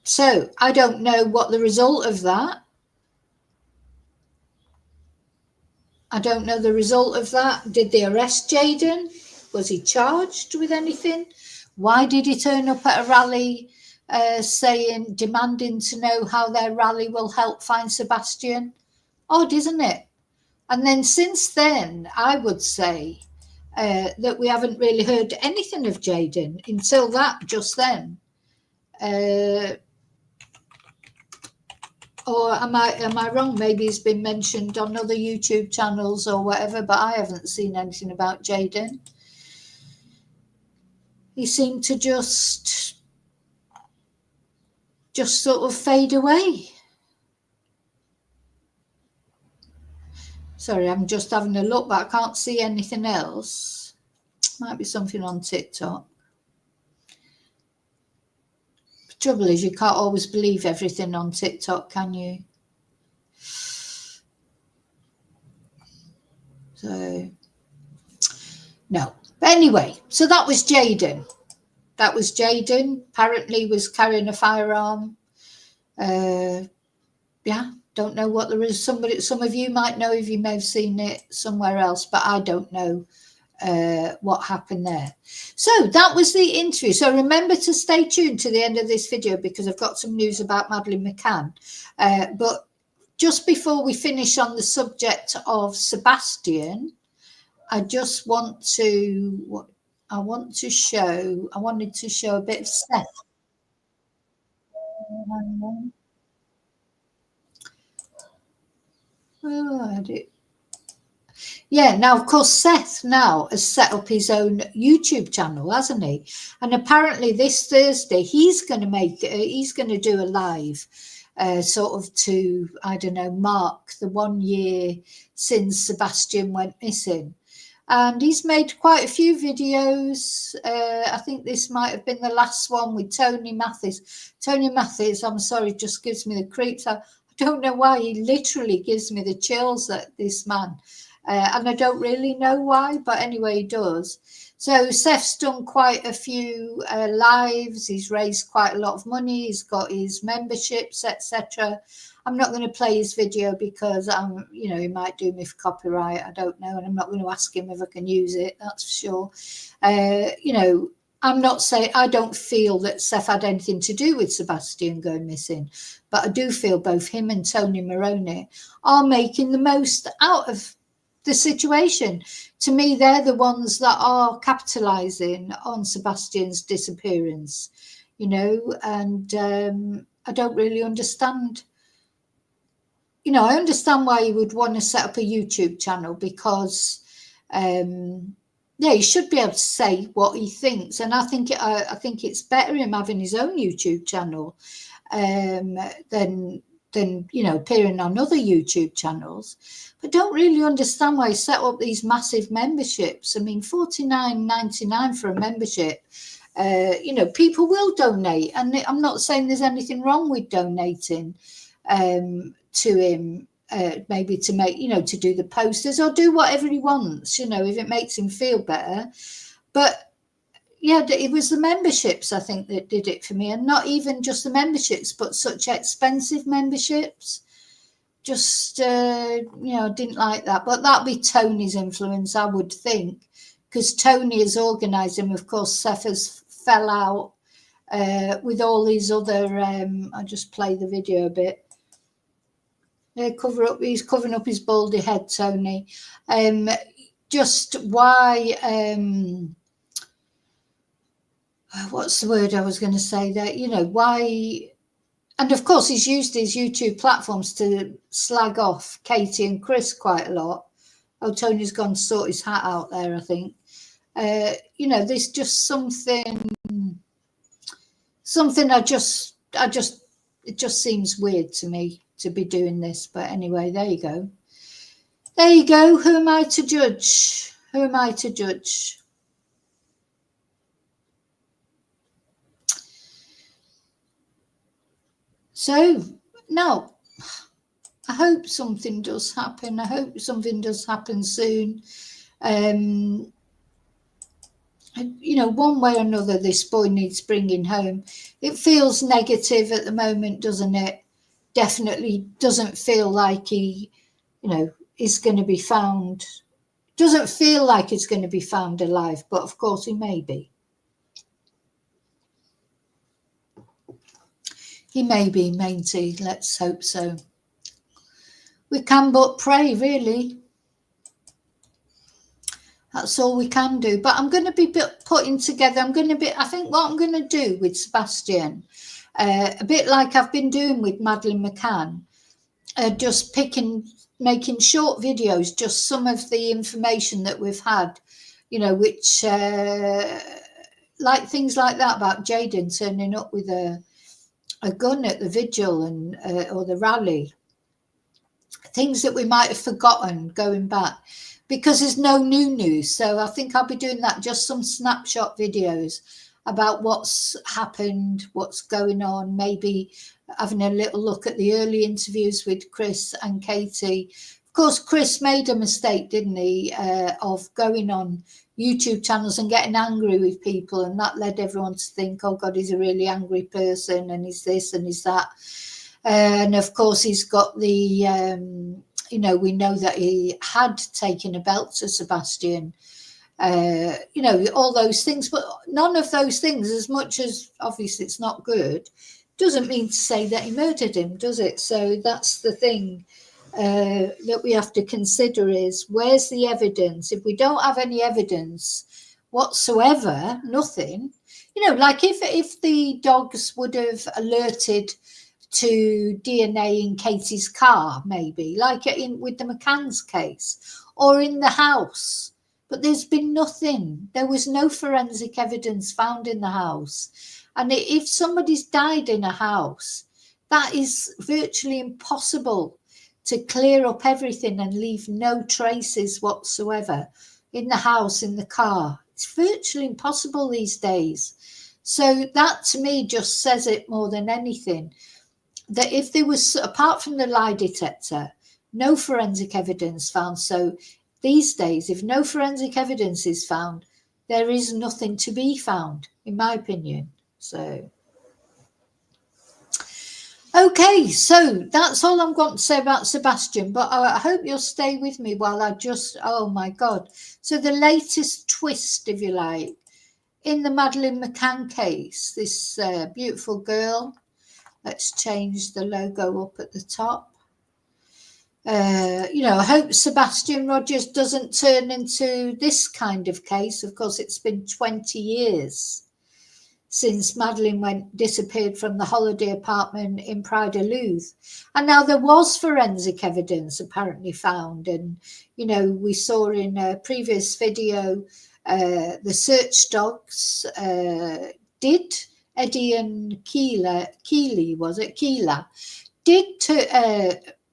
So I don't know what the result of that. I don't know the result of that. Did they arrest Jaden? Was he charged with anything? Why did he turn up at a rally demanding to know how their rally will help find Sebastian? Odd, isn't it? And then since then, I would say that we haven't really heard anything of Jaden until that just then. Or am I wrong? Maybe he's been mentioned on other YouTube channels or whatever, but I haven't seen anything about Jaden. He seemed to just sort of fade away. Sorry, I'm just having a look, but I can't see anything else. Might be something on TikTok. The trouble is, you can't always believe everything on TikTok, can you? So, no. But anyway, so that was Jaden. That was Jaden. Apparently was carrying a firearm. Yeah, don't know what there is. Some of you might know if you may have seen it somewhere else, but I don't know what happened there. So that was the interview. So remember to stay tuned to the end of this video because I've got some news about Madeleine McCann. But just before we finish on the subject of Sebastian, I just want to I wanted to show a bit of Seth. Yeah, now of course Seth now has set up his own YouTube channel, hasn't he? And apparently this Thursday he's going to do a live sort of to, I don't know, mark the 1 year since Sebastian went missing. And he's made quite a few videos. I think this might have been the last one with Tony Mathis. Tony Mathis, I'm sorry, just gives me the creeps. I don't know why, he literally gives me the chills, that this man. And I don't really know why, but anyway, he does. So Seth's done quite a few lives. He's raised quite a lot of money. He's got his memberships, etc. I'm not going to play his video because you know, he might do me for copyright. I don't know, and I'm not going to ask him if I can use it. That's for sure. You know, I'm not saying I don't feel that Seth had anything to do with Sebastian going missing, but I do feel both him and Tony Maroney are making the most out of the situation. To me, they're the ones that are capitalizing on Sebastian's disappearance, you know, and I don't really understand. You know, I understand why you would want to set up a YouTube channel because, yeah, he should be able to say what he thinks, and I think it's better him having his own YouTube channel than you know, appearing on other YouTube channels. But don't really understand why he set up these massive memberships. I mean, $49.99 for a membership. You know, people will donate, and I'm not saying there's anything wrong with donating to him, maybe to make, you know, to do the posters or do whatever he wants, you know, if it makes him feel better. But yeah, it was the memberships, I think, that did it for me, and not even just the memberships, but such expensive memberships. Just, you know, I didn't like that. But that'd be Tony's influence, I would think, because Tony has organised them. Of course, Seth has fell out with all these other, I'll just play the video a bit. He's covering up his baldy head, Tony. Just why, what's the word I was going to say there? You know, why, and of course he's used his YouTube platforms to slag off Katie and Chris quite a lot. Oh, Tony's gone to sort his hat out there, I think. You know, there's just something it just seems weird to me to be doing this. But anyway, there you go. There you go. Who am I to judge? Who am I to judge? So, no, I hope something does happen. I hope something does happen soon. You know, one way or another, this boy needs bringing home. It feels negative at the moment, doesn't it? Definitely doesn't feel like he, you know, is going to be found. Doesn't feel like he's going to be found alive, but of course he may be. He may be, mayn't he? Let's hope so. We can but pray, really. That's all we can do. But I'm going to be putting together, I think what I'm going to do with Sebastian, a bit like I've been doing with Madeleine McCann, just making short videos, just some of the information that we've had, you know, which, like things like that about Jaden turning up with a gun at the vigil and or the rally, things that we might have forgotten going back, because there's no new news. So I think I'll be doing that, just some snapshot videos about what's happened, what's going on, maybe having a little look at the early interviews with Chris and Katie. Of course, Chris made a mistake, didn't he, of going on YouTube channels and getting angry with people, and that led everyone to think, oh God, he's a really angry person, and he's this and he's that. And of course, he's got the, you know, we know that he had taken a belt to Sebastian, you know, all those things, but none of those things, as much as obviously it's not good, doesn't mean to say that he murdered him, does it? So that's the thing that we have to consider, is where's the evidence? If we don't have any evidence whatsoever, nothing, you know, like if the dogs would have alerted to DNA in Katie's car, maybe, like with the McCann's case, or in the house. But there's been nothing. There was no forensic evidence found in the house. And if somebody's died in a house, that is virtually impossible to clear up everything and leave no traces whatsoever in the house, in the car. It's virtually impossible these days. So that to me just says it more than anything, that if there was, apart from the lie detector, no forensic evidence found. So these days, if no forensic evidence is found, there is nothing to be found, in my opinion. So, okay, so that's all I'm going to say about Sebastian, but I hope you'll stay with me while I just, oh my God. So the latest twist, if you like, in the Madeleine McCann case, this beautiful girl, let's change the logo up at the top. You know, I hope Sebastian Rogers doesn't turn into this kind of case. Of course, it's been 20 years since Madeleine disappeared from the holiday apartment in Pride-a-Louth. And now there was forensic evidence apparently found. And, you know, we saw in a previous video, the search dogs did, Eddie and Keely, was it? Keela, did,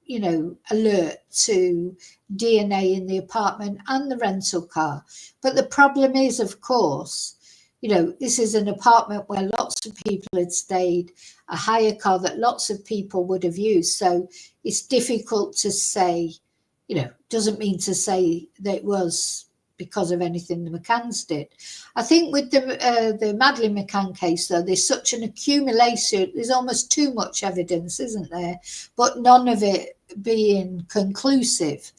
you know, alert to DNA in the apartment and the rental car. But the problem is, of course, you know, this is an apartment where lots of people had stayed, a hire car that lots of people would have used. So it's difficult to say, you know, doesn't mean to say that it was because of anything the McCanns did. I think with the Madeleine McCann case, though, there's such an accumulation, there's almost too much evidence, isn't there? But none of it being conclusive.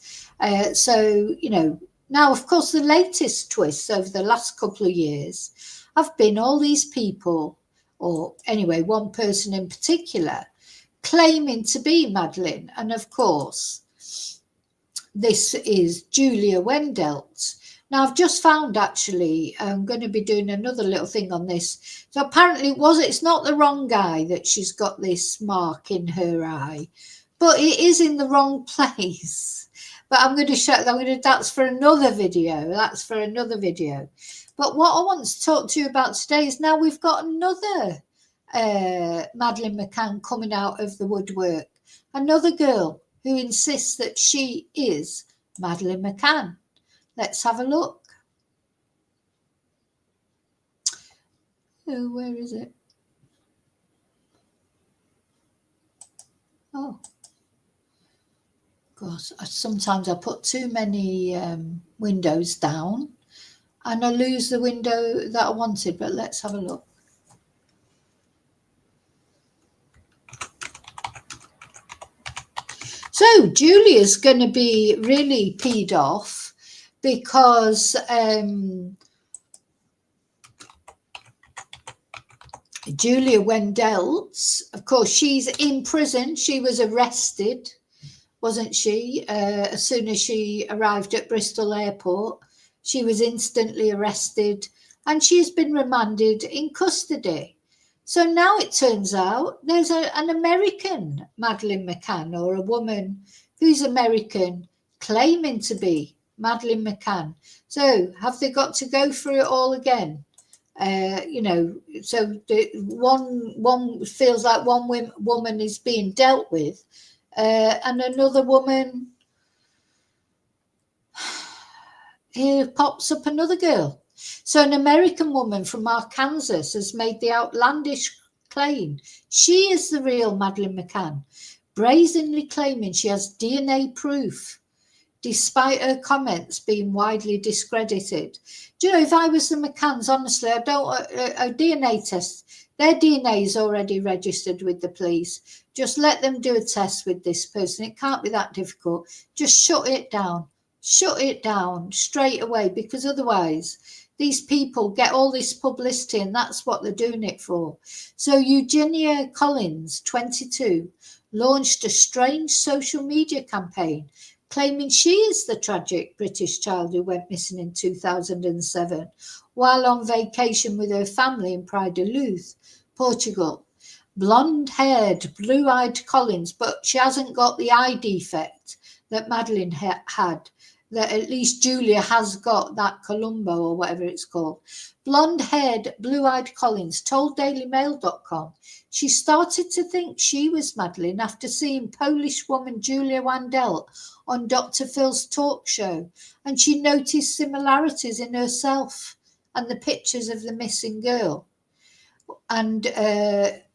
So, you know, now, of course, the latest twists over the last couple of years have been all these people, or anyway, one person in particular, claiming to be Madeleine. And of course, this is Julia Wendelt. Now, I've just found, actually, I'm going to be doing another little thing on this. So apparently it's not the wrong guy that she's got this mark in her eye, but it is in the wrong place. But I'm going to show, that's for another video. That's for another video. But what I want to talk to you about today is now we've got another Madeleine McCann coming out of the woodwork. Another girl who insists that she is Madeleine McCann. Let's have a look. Oh, where is it? Oh. Gosh, sometimes I put too many windows down and I lose the window that I wanted, but let's have a look. So Julia's going to be really peed off because Julia Wendelt, of course, she's in prison. She was arrested, wasn't she? As soon as she arrived at Bristol Airport, she was instantly arrested and she's been remanded in custody. So now it turns out there's an American Madeleine McCann, or a woman who's American claiming to be Madeleine McCann. So have they got to go through it all again? You know, so one feels like one woman is being dealt with, and another woman, here pops up another girl. So an American woman from Arkansas has made the outlandish claim she is the real Madeleine McCann, brazenly claiming she has DNA proof, despite her comments being widely discredited. Do you know, if I was the McCanns, honestly, I don't, a DNA test, their DNA is already registered with the police. Just let them do a test with this person. It can't be that difficult. Just shut it down straight away, because otherwise these people get all this publicity and that's what they're doing it for. So Eugenia Collins, 22, launched a strange social media campaign claiming she is the tragic British child who went missing in 2007 while on vacation with her family in Pride-a-Louth, Portugal. Blonde-haired, blue-eyed Collins, but she hasn't got the eye defect that Madeleine had, that at least Julia has got, that Columbo or whatever it's called. Blonde-haired, blue-eyed Collins told dailymail.com she started to think she was Madeleine after seeing Polish woman Julia Wendelt on Dr. Phil's talk show, and she noticed similarities in herself and the pictures of the missing girl. And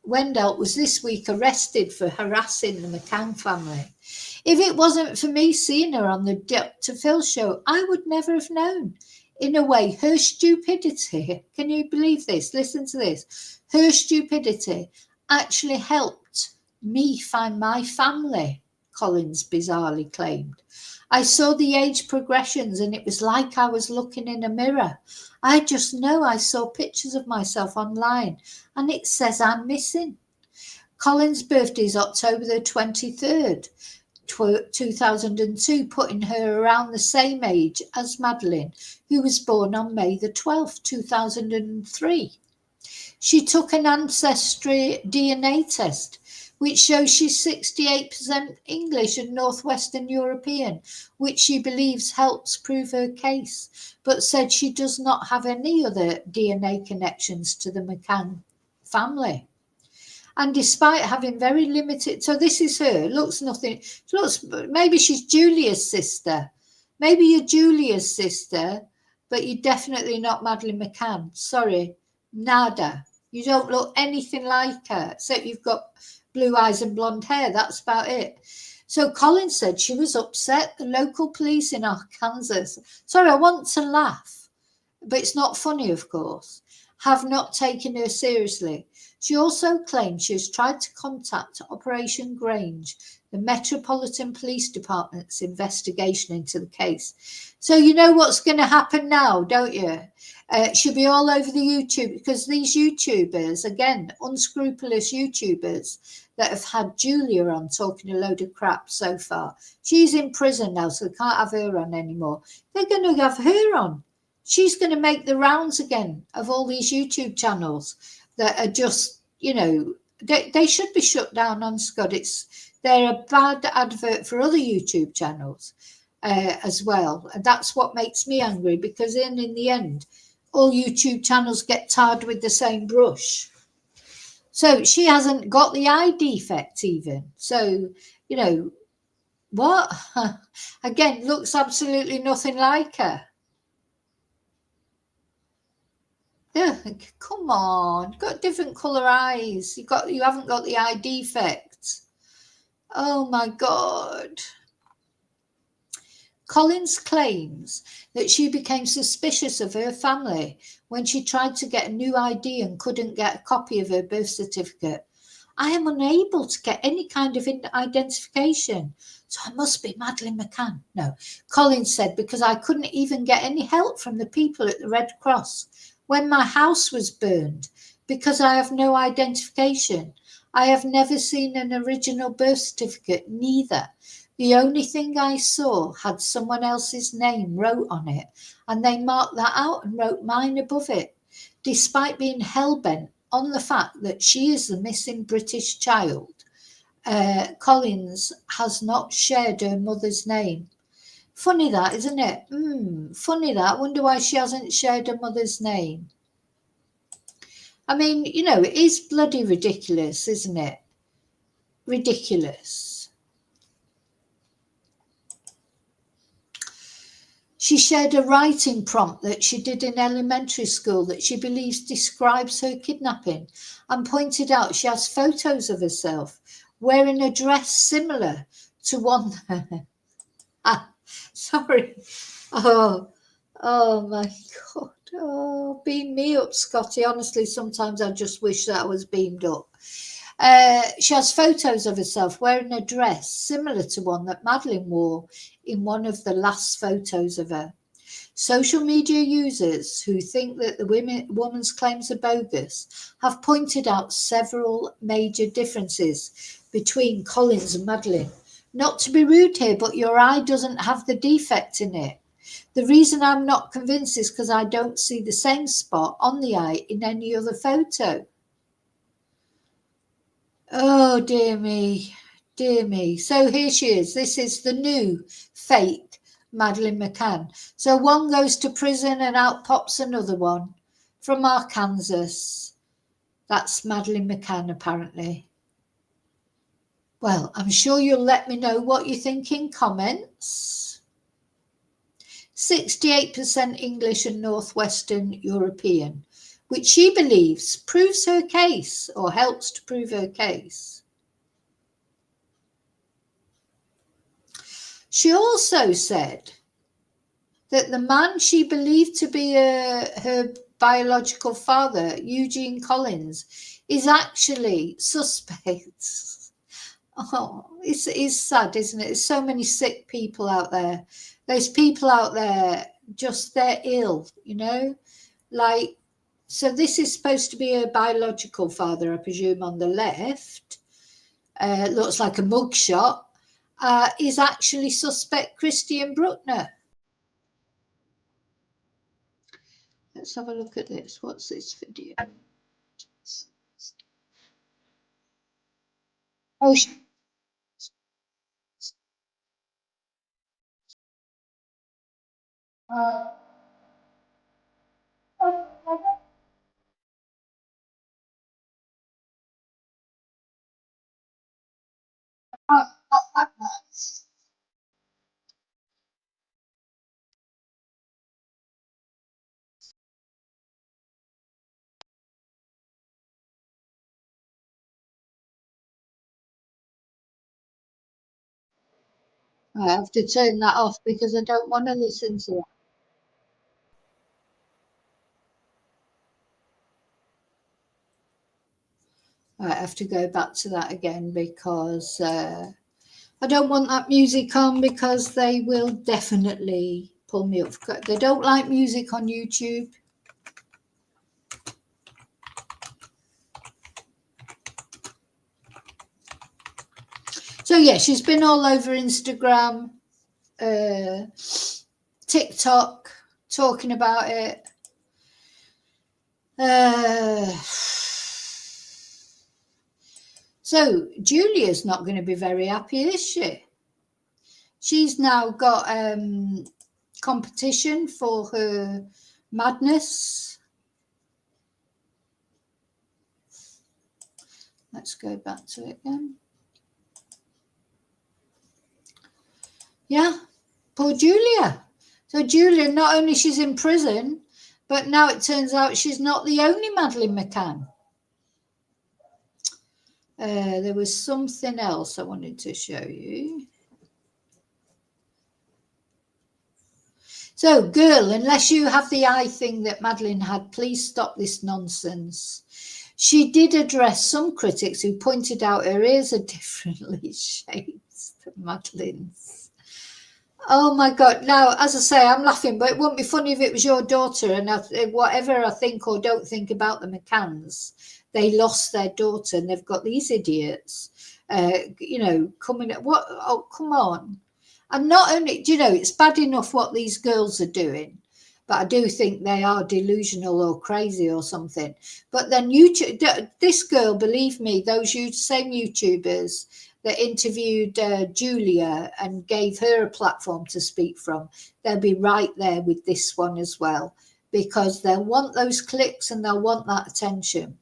Wendelt was this week arrested for harassing the McCann family. If it wasn't for me seeing her on the Dr. Phil show, I would never have known. In a way, her stupidity, can you believe this? Listen to this. Her stupidity actually helped me find my family, Collins bizarrely claimed. I saw the age progressions and it was like I was looking in a mirror. I just know I saw pictures of myself online and it says I'm missing. Collins' birthday is October the 23rd, 2002, putting her around the same age as Madeline, who was born on May the 12th, 2003. She took an ancestry DNA test, which shows she's 68% English and Northwestern European, which she believes helps prove her case, but said she does not have any other DNA connections to the McCann family. And despite having very limited, so this is her, looks nothing, looks, maybe she's Julia's sister. Maybe you're Julia's sister, but you're definitely not Madeleine McCann. Sorry, nada. You don't look anything like her, except you've got blue eyes and blonde hair. That's about it. So Collins said she was upset. The local police in Arkansas, sorry, I want to laugh, but it's not funny, of course, have not taken her seriously. She also claimed she has tried to contact Operation Grange, the Metropolitan Police Department's investigation into the case. So you know what's going to happen now, don't you? She'll be all over the YouTube, because these YouTubers, again, unscrupulous YouTubers that have had Julia on talking a load of crap so far. She's in prison now, so they can't have her on anymore. They're going to have her on. She's going to make the rounds again of all these YouTube channels that are just, you know, they should be shut down on Scott. They're a bad advert for other YouTube channels as well. And that's what makes me angry, because in the end, all YouTube channels get tarred with the same brush. So she hasn't got the eye defect even. So, you know, what? Again, looks absolutely nothing like her. Yeah, come on, got different colour eyes. You haven't got the eye defect. Oh my God. Collins claims that she became suspicious of her family when she tried to get a new ID and couldn't get a copy of her birth certificate. I am unable to get any kind of identification, so I must be Madeleine McCann. No, Collins said, because I couldn't even get any help from the people at the Red Cross when my house was burned, because I have no identification. I have never seen an original birth certificate, neither. The only thing I saw had someone else's name wrote on it, and they marked that out and wrote mine above it, despite being hell-bent on the fact that she is the missing British child. Collins has not shared her mother's name. Funny that, isn't it? Funny that. I wonder why she hasn't shared her mother's name. I mean, you know, it is bloody ridiculous, isn't it? Ridiculous. She shared a writing prompt that she did in elementary school that she believes describes her kidnapping, and pointed out she has photos of herself wearing a dress similar to one. Sorry. Oh my God. Oh, beam me up, Scotty. Honestly, sometimes I just wish that I was beamed up. She has photos of herself wearing a dress similar to one that Madeleine wore in one of the last photos of her. Social media users who think that the woman's claims are bogus have pointed out several major differences between Collins and Madeleine. Not to be rude here, but your eye doesn't have the defect in it. The reason I'm not convinced is because I don't see the same spot on the eye in any other photo. Oh, dear me. Dear me. So here she is. This is the new fake Madeleine McCann. So one goes to prison and out pops another one from Arkansas. That's Madeleine McCann, apparently. Well, I'm sure you'll let me know what you think in comments. 68% English and Northwestern European, which she believes proves her case or helps to prove her case. She also said that the man she believed to be her biological father, Eugene Collins, is actually suspect. Oh, it's sad, isn't it? There's so many sick people out there. There's people out there just they're ill, you know, like. So this is supposed to be a biological father, I presume, on the left. Looks like a mugshot. Is actually suspect Christian Bruckner. Let's have a look at this. What's this video? Oh, I have to turn that off because I don't want to listen to it. I have to go back to that again because I don't want that music on because they will definitely pull me up. They don't like music on YouTube. So yeah, she's been all over Instagram, TikTok, talking about it. So Julia's not going to be very happy, is she? She's now got competition for her madness. Let's go back to it again. Yeah, poor Julia. So Julia, not only she's in prison, but now it turns out she's not the only Madeleine McCann. There was something else I wanted to show you. So, girl, unless you have the eye thing that Madeleine had, please stop this nonsense. She did address some critics who pointed out her ears are differently shaped than Madeleine's. Oh my God. Now, as I say, I'm laughing, but it wouldn't be funny if it was your daughter. And whatever I think or don't think about the McCanns, they lost their daughter and they've got these idiots, coming at what? Oh, come on. And not only, it's bad enough what these girls are doing, but I do think they are delusional or crazy or something. But then this girl, believe me, those same YouTubers that interviewed Julia and gave her a platform to speak from, they'll be right there with this one as well, because they'll want those clicks and they'll want that attention.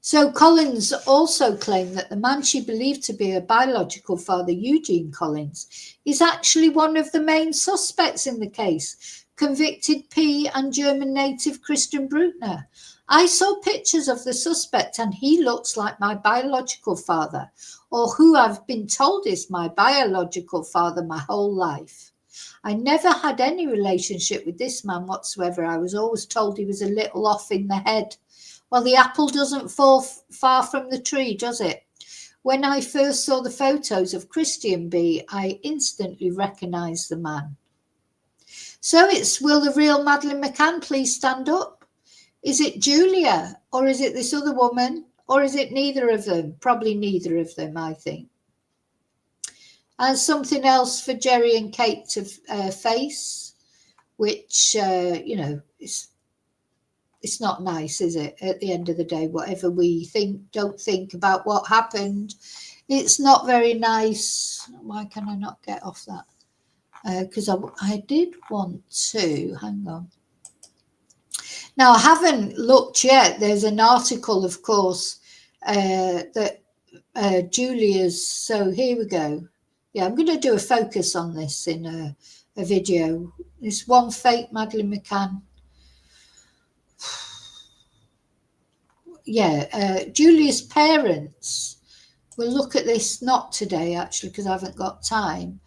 So Collins also claimed that the man she believed to be her biological father, Eugene Collins, is actually one of the main suspects in the case, convicted P and German native Christian Bruckner. I saw pictures of the suspect and he looks like my biological father, or who I've been told is my biological father my whole life. I never had any relationship with this man whatsoever. I was always told he was a little off in the head. Well, the apple doesn't fall far from the tree, does it? When I first saw the photos of Christian B, I instantly recognised the man. So will the real Madeleine McCann please stand up? Is it Julia, or is it this other woman, or is it neither of them? Probably neither of them, I think. And something else for Jerry and Kate to face, which, it's not nice, is it? At the end of the day, whatever we don't think about what happened, it's not very nice. Why can I not get off that? Because I did want to, hang on. Now, I haven't looked yet. There's an article, of course, that Julia's, so here we go. Yeah, I'm going to do a focus on this in a video. This one fake Madeleine McCann. Yeah, Julia's parents. We'll look at this, not today, actually, because I haven't got time.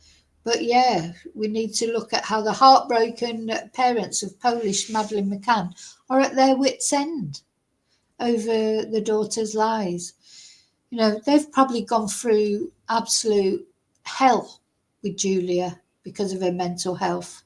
But yeah, we need to look at how the heartbroken parents of Polish Madeleine McCann are at their wits' end over the daughter's lies. You know, they've probably gone through absolute hell with Julia because of her mental health.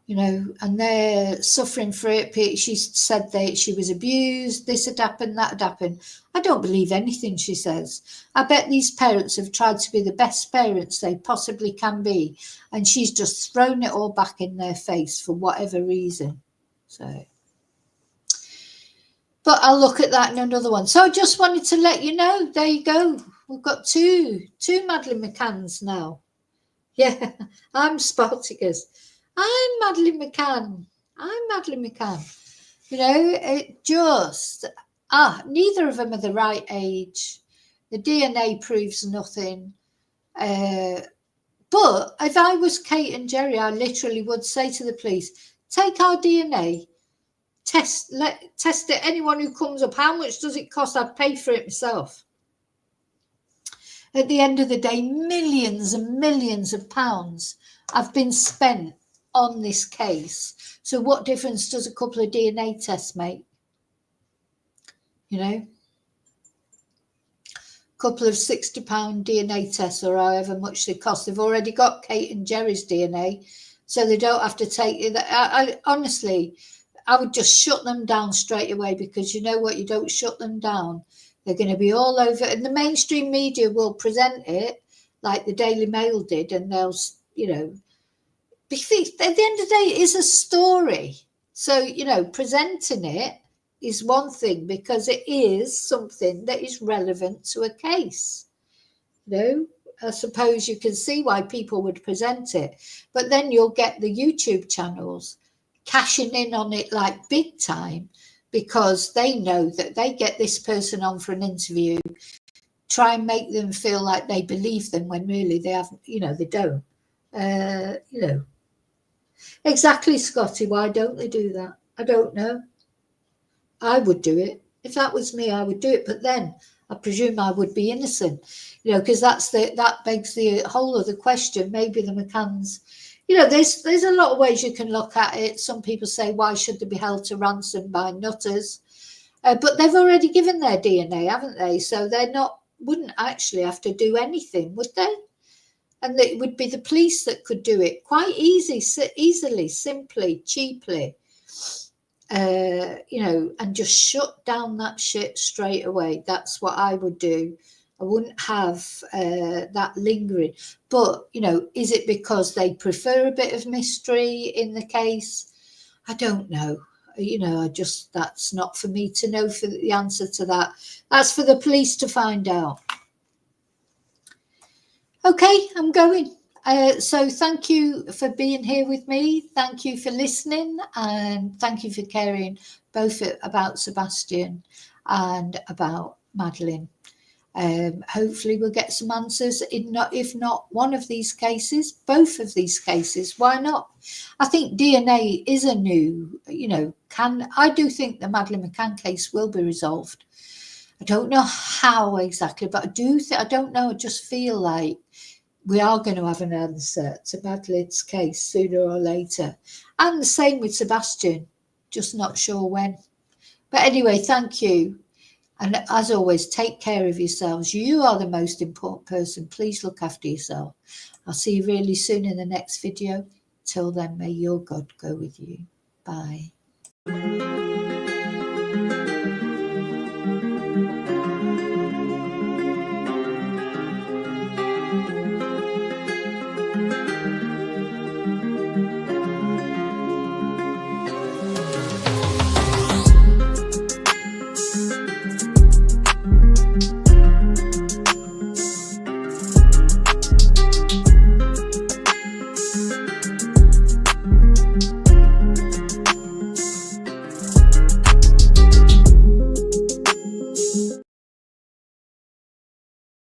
You know, and they're suffering for it. She said that she was abused, this had happened, that had happened. I don't believe anything she says. I bet these parents have tried to be the best parents they possibly can be, and she's just thrown it all back in their face for whatever reason. So, but I'll look at that in another one. So I just wanted to let you know, there you go. We've got two Madeleine McCanns now. Yeah, I'm Spartacus. I'm Madeleine McCann. I'm Madeleine McCann. You know, it just, neither of them are the right age. The DNA proves nothing. But if I was Kate and Jerry, I literally would say to the police, take our DNA, test it. Anyone who comes up, how much does it cost? I'd pay for it myself. At the end of the day, millions and millions of pounds have been spent on this case. So what difference does a couple of DNA tests make? You know, a couple of £60 DNA tests or however much they cost. They've already got Kate and Jerry's DNA, so they don't have to take it. Honestly, I would just shut them down straight away, because you know what? You don't shut them down, they're going to be all over, and the mainstream media will present it like the Daily Mail did, and they'll, you know, because at the end of the day, it is a story. So, you know, presenting it is one thing, because it is something that is relevant to a case. You know, I suppose you can see why people would present it, but then you'll get the YouTube channels cashing in on it like big time, because they know that they get this person on for an interview, try and make them feel like they believe them when really they haven't, you know, they don't. You know, exactly, Scotty. Why don't they do that? I don't know. I would do it. If that was me, I would do it. But then I presume I would be innocent, you know, because that begs the whole other question. Maybe the McCanns, you know, there's a lot of ways you can look at it. Some people say, why should they be held to ransom by nutters? But they've already given their DNA, haven't they? So they're wouldn't actually have to do anything, would they? And it would be the police that could do it quite easily, simply, cheaply, you know, and just shut down that shit straight away. That's what I would do. I wouldn't have that lingering. But, you know, is it because they prefer a bit of mystery in the case? I don't know. You know, that's not for me to know for the answer to that. That's for the police to find out. Okay, I'm going. So thank you for being here with me. Thank you for listening, and thank you for caring both about Sebastian and about Madeleine. Hopefully we'll get some answers, if not one of these cases, both of these cases. Why not? I think DNA is a new, you know, I do think the Madeleine McCann case will be resolved. I don't know how exactly, but I don't know, I just feel like we are going to have an answer to Madeleine's case sooner or later. And the same with Sebastian, just not sure when. But anyway, thank you. And as always, take care of yourselves. You are the most important person. Please look after yourself. I'll see you really soon in the next video. Till then, may your God go with you. Bye.